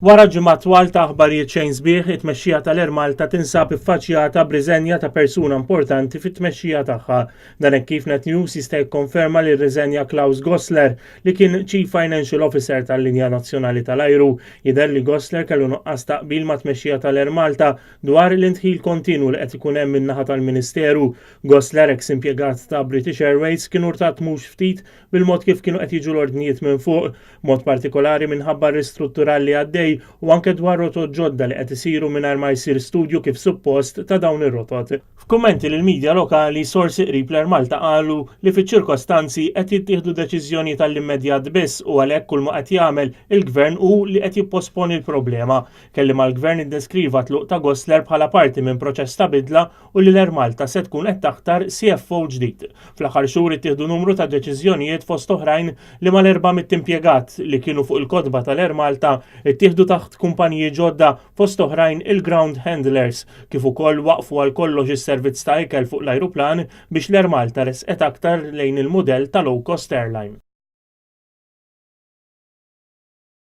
Wara ġimgħa twal ta' aħbarijiet xejn sbieħ, it-tmexxija tal-Air Malta tinsab iffaċċjata b'riżenja ta' persuna importanti fit-tmexxija tagħha. Dan hekk kif Net News jista' jikkonferma li rriżenja Klaus Gossler li kien Chief Financial Officer tal-Linja Nazzjonali tal-Ajru. Jidher li Gossler kellu nuqqas taqbil ma' tmexxija tal-Air Malta dwar l-intħil kontinwu li qed ikun hemm min-naħa tal-Ministeru. Gossler ex impjegat ta' British Airways kien urtat mhux ftit bil-mod kif kienu qed jiġu l-ordnijiet minn fuq, mod partikolari minħabba ristruttural li għaddej u anke dwar rotot ġodda li qed isiru mingħajr ma jsir studju kif suppost ta' dawn ir-rotot. F'kummenti lill-midja lokali, sorsi qrib l-Air Malta qalu li fiċ-ċirkostanzi qed jittieħdu deċiżjoni tal-immedjat biss u għalhekk kull ma qed jagħmel il-Gvern hu li qed jipposponi l-problema. Kelliem mal-Gvern iddeskriva tluq ta' Gossler bħala parti minn proċess ta' bidla u li l-Air Malta se tkun qed taħtar CFO ġdid. Fl-aħħar xhur ittieħdu numru ta' deċiżjonijiet fost oħrajn li mal-400 impjegat li kienu fuq il-kotba tal-Air Malta ittieħdu taħt kumpaniji ġodda fost oħrajn il-ground handlers kif ukoll waqfu għal kollox is-servizz ta' ikel fuq l-ajruplan biex l-Air Malta resqet aktar lejn il-mudell ta' low cost airline.